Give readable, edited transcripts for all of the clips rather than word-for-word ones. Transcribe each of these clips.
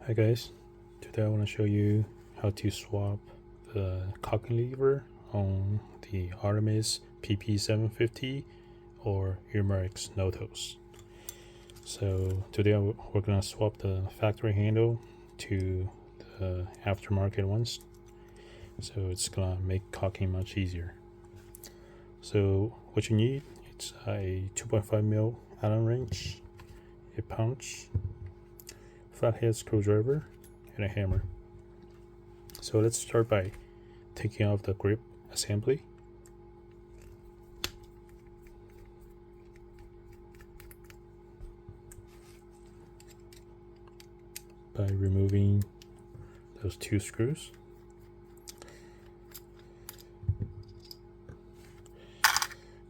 Hi guys, today I want to show you how to swap the cocking lever on the Artemis PP750 or Earmark's Notos. So today we're going to swap the factory handle to the aftermarket ones, so it's going to make cocking much easier. So what you need, it's a 2.5mm Allen wrench, a punch, flathead screwdriver, and a hammer. So let's start by taking off the grip assembly. By removing those two screws.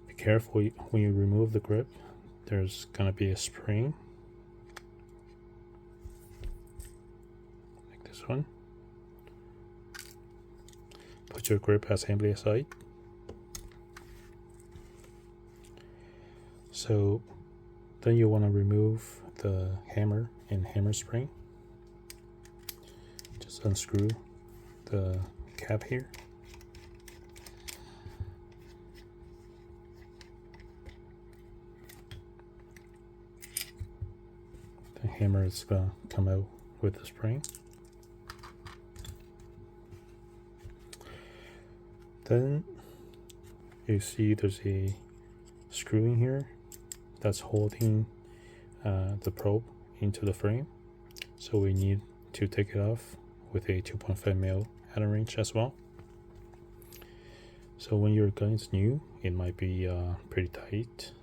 Be careful when you remove the grip, there's gonna be a spring like this one. Put your grip assembly aside. So then you want to remove the hammer and hammer spring. Just unscrew the cap here. The hammer is going to come out with the spring. Then you see there's a screw in here that's holding the probe into the frame. So we need to take it off with a 2.5mm Allen wrench as well. So when your gun is new, it might be pretty tight.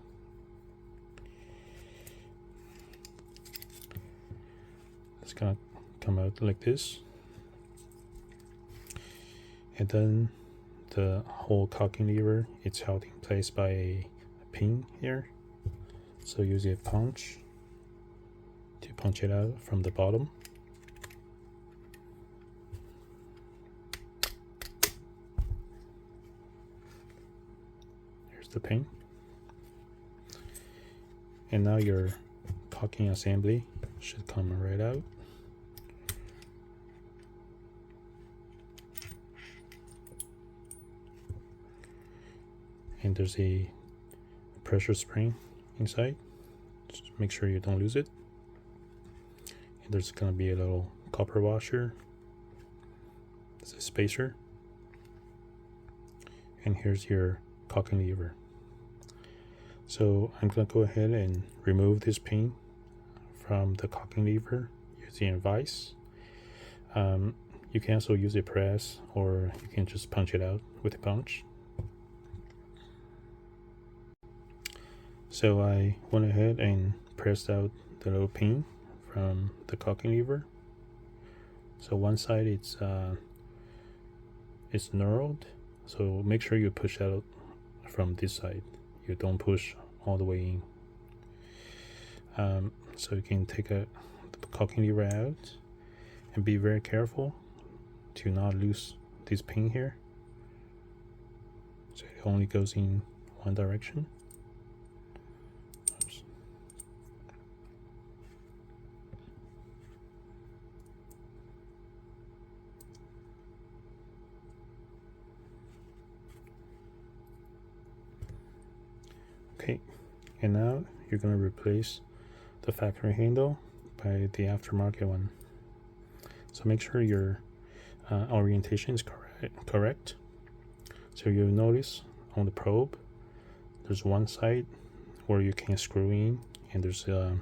It's gonna come out like this. And then the whole cocking lever, it's held in place by a pin here. So use a punch to punch it out from the bottom. Here's the pin. And now your cocking assembly should come right out. And there's a pressure spring inside. Just make sure you don't lose it. And there's going to be a little copper washer. It's a spacer. And here's your cocking lever. So I'm going to go ahead and remove this pin from the cocking lever using a vise. You can also use a press, or you can just punch it out with a punch. So I went ahead and pressed out the little pin from the cocking lever. So one side it's knurled, so make sure you push out from this side. You don't push all the way in. So you can take the cocking lever out and be very careful to not lose this pin here. So it only goes in one direction. Okay, and now you're going to replace the factory handle by the aftermarket one. So make sure your orientation is correct. So you'll notice on the probe, there's one side where you can screw in, and there's a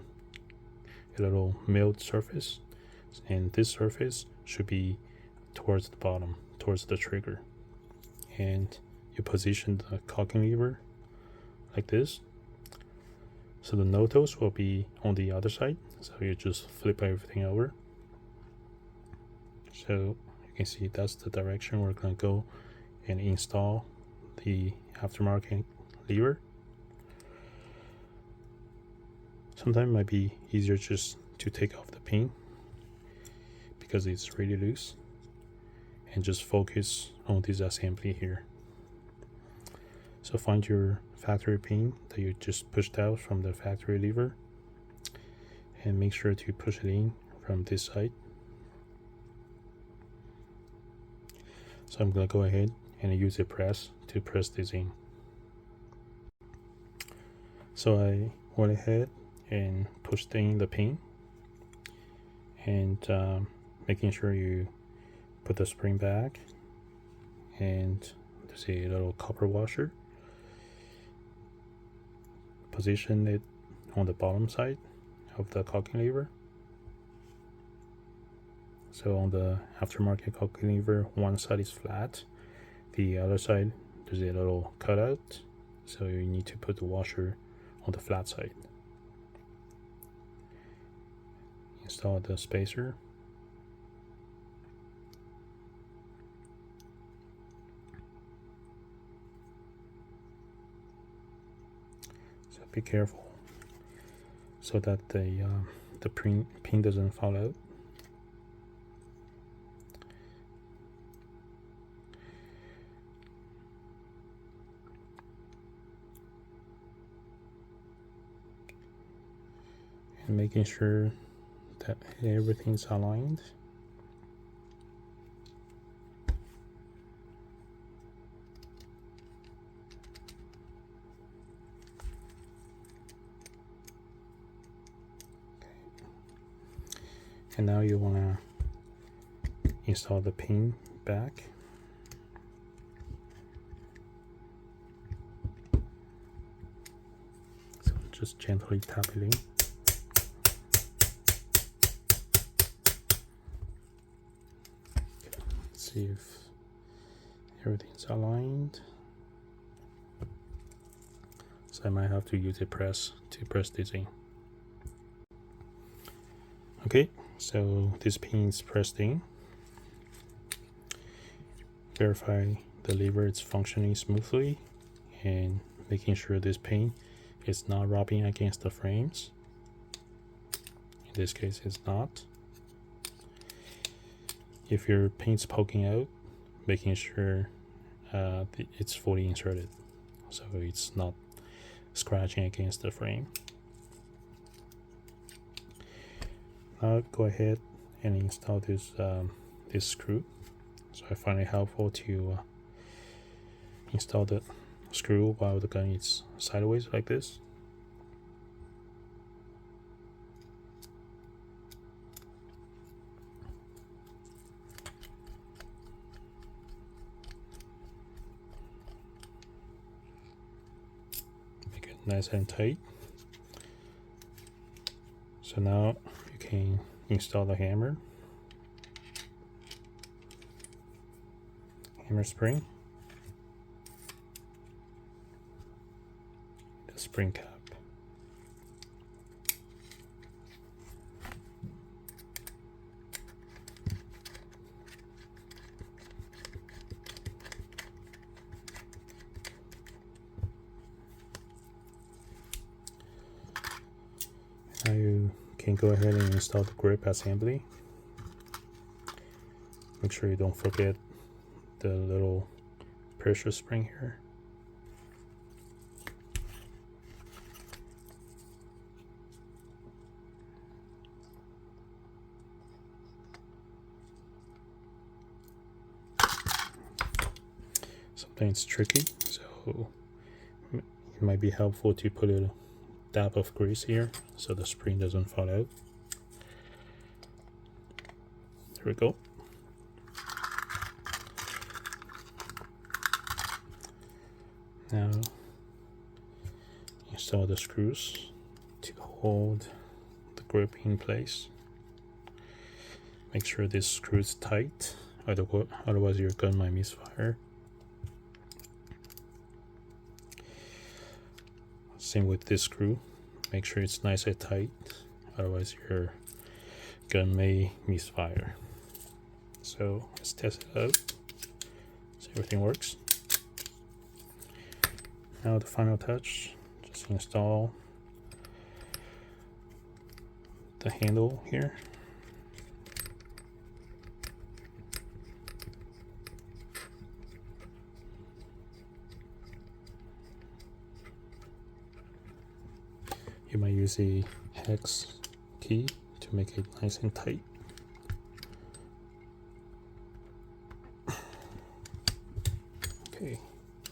little milled surface, and this surface should be towards the bottom, towards the trigger. And you position the cocking lever like this. So the Notos will be on the other side, so you just flip everything over. So you can see that's the direction we're going to go and install the aftermarket lever. Sometimes it might be easier just to take off the pin because it's really loose, and just focus on this assembly here. So find your factory pin that you just pushed out from the factory lever, and make sure to push it in from this side. So I'm gonna go ahead and use a press to press this in. So I went ahead and pushed in the pin, and making sure you put the spring back, and there's a little copper washer. Position it on the bottom side of the cocking lever. So on the aftermarket cocking lever, one side is flat, the other side there's a little cutout, so you need to put the washer on the flat side. Install the spacer. So be careful so that the pin doesn't fall out. And making sure that everything's aligned. And now you want to install the pin back. So just gently tap it in. Let's see if everything's aligned. So I might have to use a press to press this in. Okay, so this pin is pressed in. Verify the lever is functioning smoothly, and making sure this pin is not rubbing against the frames. In this case, it's not. If your pin's poking out, making sure it's fully inserted, so it's not scratching against the frame. Now go ahead and install this screw. So I find it helpful to install the screw while the gun is sideways like this. Make it nice and tight. So now you can install the hammer spring, the spring cap. Now you can go ahead and install the grip assembly. Make sure you don't forget the little pressure spring here. Sometimes it's tricky, so it might be helpful to put a dab of grease here so the spring doesn't fall out. There we go. Now install the screws to hold the grip in place. Make sure this screw is tight, otherwise your gun might misfire. Same with this screw, make sure it's nice and tight, otherwise your gun may misfire. So let's test it out, see if everything works. Now the final touch, just install the handle here. You might use a hex key to make it nice and tight.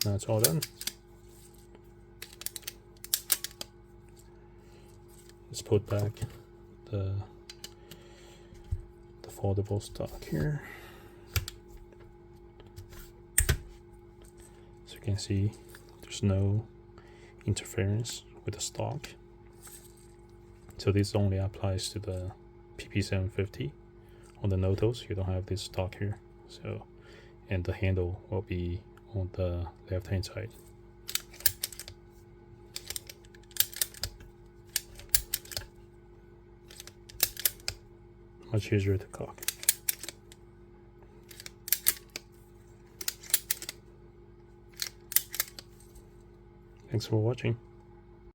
Now it's all done. Let's put back the foldable stock here. So you can see there's no interference with the stock. So this only applies to the PP750. On the Notos, you don't have this stock here. So, and the handle will be on the left hand side. Much easier to cock. Thanks for watching.